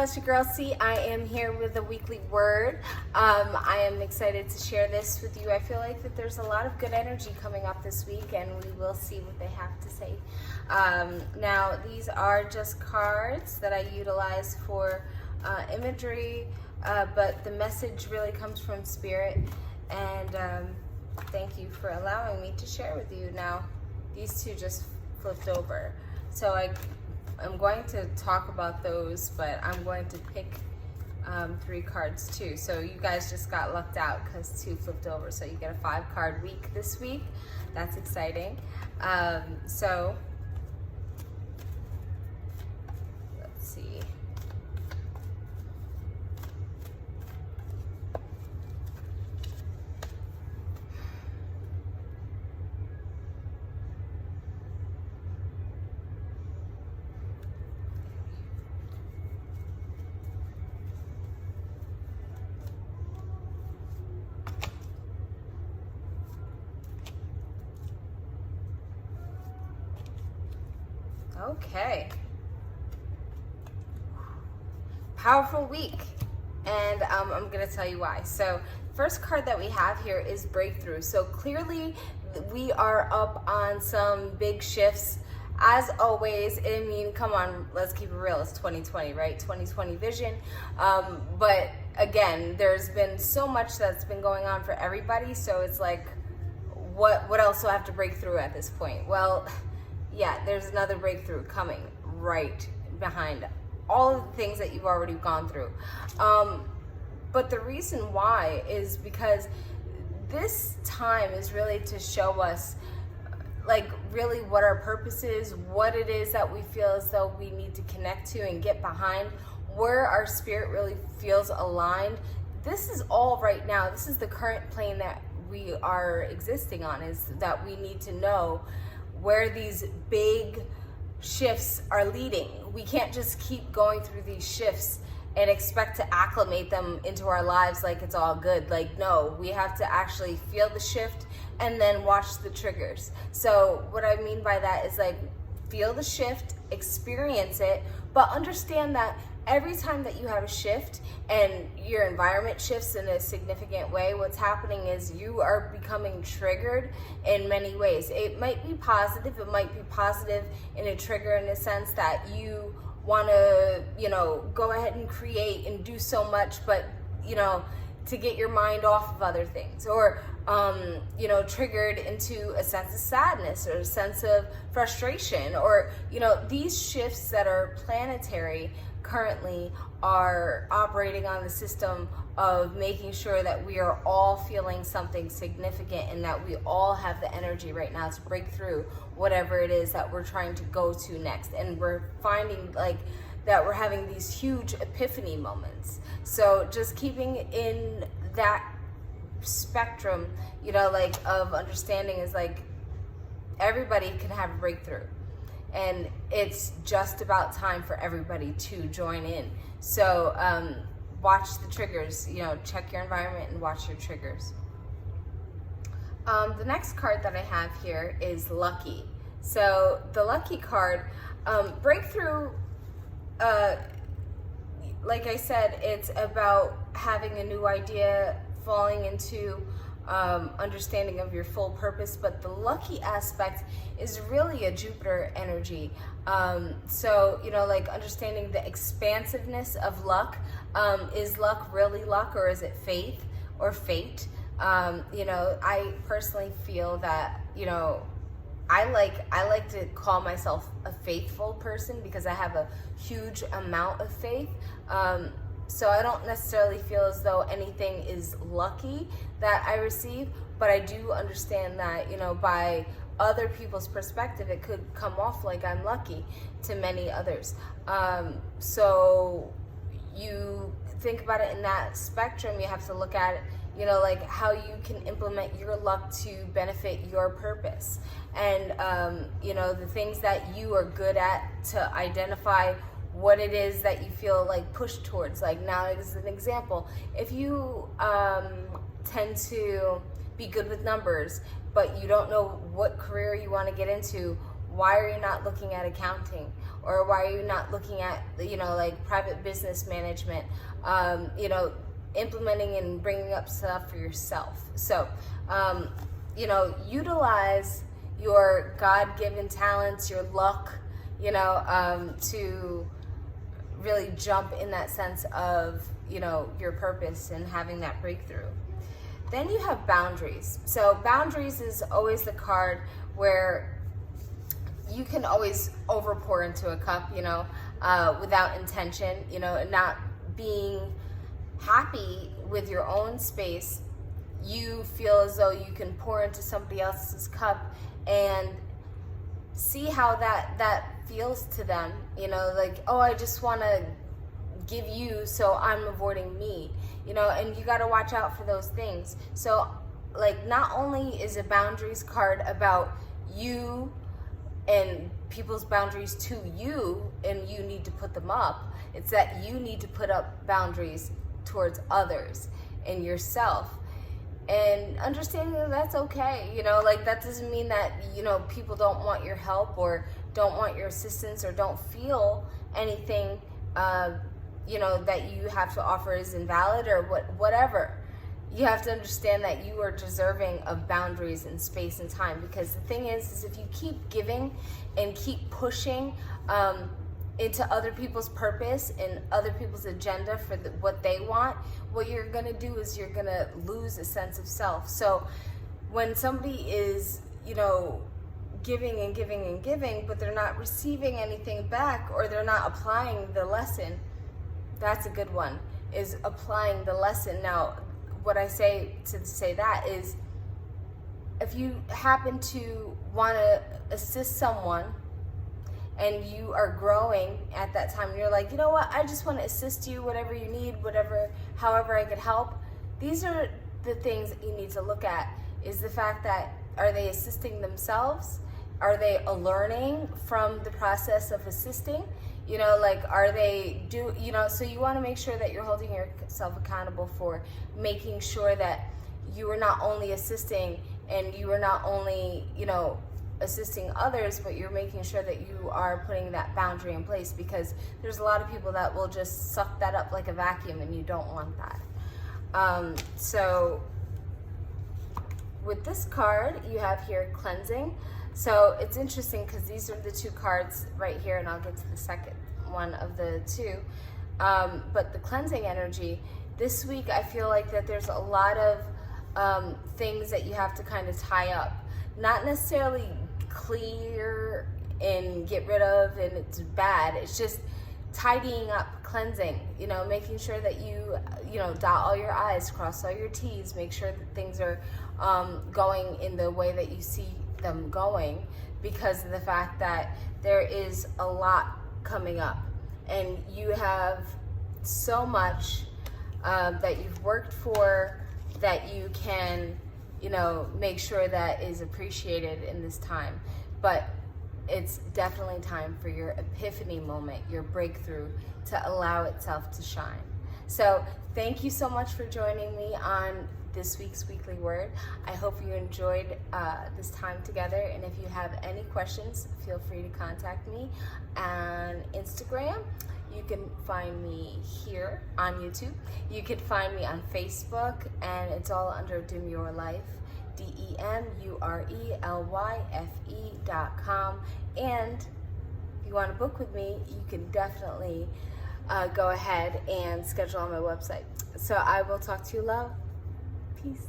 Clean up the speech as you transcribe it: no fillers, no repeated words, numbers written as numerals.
it's your girl C. I am here with a weekly word. I am excited to share this with you. I feel like that there's a lot of good energy coming up this week, and we will see what they have to say. Now, these are just cards that I utilize for imagery, but the message really comes from Spirit, and thank you for allowing me to share with you. Now, these two just flipped over, so I'm going to talk about those, but I'm going to pick 3 cards too. So you guys just got lucked out because 2 flipped over. So you get a 5-card week this week. That's exciting. So let's see. Okay. Powerful week, and I'm going to tell you why. So first card that we have here is breakthrough. So clearly we are up on some big shifts. As always, I mean, come on, let's keep it real. It's 2020, right? 2020 vision. But again, there's been so much that's been going on for everybody. So it's like, what else do I have to break through at this point? Well, yeah, there's another breakthrough coming right behind all of the things that you've already gone through. But the reason why is because this time is really to show us like really what our purpose is, what it is that we feel as though we need to connect to and get behind, where our spirit really feels aligned. This is all right now. This is the current plane that we are existing on, is that we need to know where these big shifts are leading. We can't just keep going through these shifts and expect to acclimate them into our lives like it's all good. Like, no, we have to actually feel the shift and then watch the triggers. So what I mean by that is like, feel the shift, experience it, but understand that every time that you have a shift and your environment shifts in a significant way, what's happening is you are becoming triggered in many ways. It might be positive. It might be positive in a trigger in the sense that you want to, go ahead and create and do so much, but, to get your mind off of other things, or, triggered into a sense of sadness or a sense of frustration, or, these shifts that are planetary currently are operating on the system of making sure that we are all feeling something significant and that we all have the energy right now to break through whatever it is that we're trying to go to next. And we're finding like that we're having these huge epiphany moments. So just keeping in that spectrum, of understanding is like everybody can have a breakthrough. And it's just about time for everybody to join in. So watch the triggers, check your environment and watch your triggers. The next card that I have here is Lucky. So the Lucky card, breakthrough, like I said, it's about having a new idea, falling into understanding of your full purpose, but the lucky aspect is really a Jupiter energy. So, like understanding the expansiveness of luck. Is luck really luck, or is it faith or fate? I personally feel that, I like to call myself a faithful person because I have a huge amount of faith. So I don't necessarily feel as though anything is lucky that I receive, but I do understand that, by other people's perspective, it could come off like I'm lucky to many others. So you think about it in that spectrum, you have to look at it, like how you can implement your luck to benefit your purpose. And, the things that you are good at, to identify what it is that you feel like pushed towards. Like now, as an example, if you tend to be good with numbers, but you don't know what career you want to get into, why are you not looking at accounting? Or why are you not looking at, like private business management, implementing and bringing up stuff for yourself? So, utilize your God-given talents, your luck, to really jump in that sense of, your purpose and having that breakthrough. Then you have boundaries. So boundaries is always the card where you can always overpour into a cup, without intention, and not being happy with your own space. You feel as though you can pour into somebody else's cup and see how that feels to them, like, oh, I just want to give you, so I'm avoiding me, and you got to watch out for those things. So, like, not only is a boundaries card about you and people's boundaries to you, and you need to put them up, it's that you need to put up boundaries towards others and yourself. And understanding that that's okay, like that doesn't mean that, people don't want your help or don't want your assistance or don't feel anything, that you have to offer is invalid or whatever. You have to understand that you are deserving of boundaries in space and time, because the thing is if you keep giving and keep pushing into other people's purpose and other people's agenda for what they want, what you're going to do is you're going to lose a sense of self. So when somebody is, giving and giving and giving, but they're not receiving anything back, or they're not applying the lesson, that's a good one, is applying the lesson. Now, what I say to say that is, if you happen to want to assist someone and you are growing at that time, and you're like, you know what, I just want to assist you, whatever you need, however I could help. These are the things that you need to look at, is the fact that, are they assisting themselves? Are they learning from the process of assisting? Are they so you want to make sure that you're holding yourself accountable for making sure that you are not only assisting and you are not only, assisting others, but you're making sure that you are putting that boundary in place, because there's a lot of people that will just suck that up like a vacuum, and you don't want that. So with this card, you have here cleansing. So it's interesting because these are the two cards right here, and I'll get to the second one of the two. But the cleansing energy, this week I feel like that there's a lot of things that you have to kind of tie up. Not necessarily clear and get rid of, and it's bad. It's just tidying up, cleansing, making sure that you dot all your I's, cross all your T's, make sure that things are going in the way that you see them going, because of the fact that there is a lot coming up, and you have so much that you've worked for, that you can make sure that is appreciated in this time. But it's definitely time for your epiphany moment, your breakthrough, to allow itself to shine. So thank you so much for joining me on this week's Weekly Word. I hope you enjoyed this time together, and if you have any questions, feel free to contact me on Instagram. You can find me here on YouTube. You can find me on Facebook, and it's all under Demure Life, DEMURELYFE.com. And if you want to book with me, you can definitely go ahead and schedule on my website. So I will talk to you, love. Peace.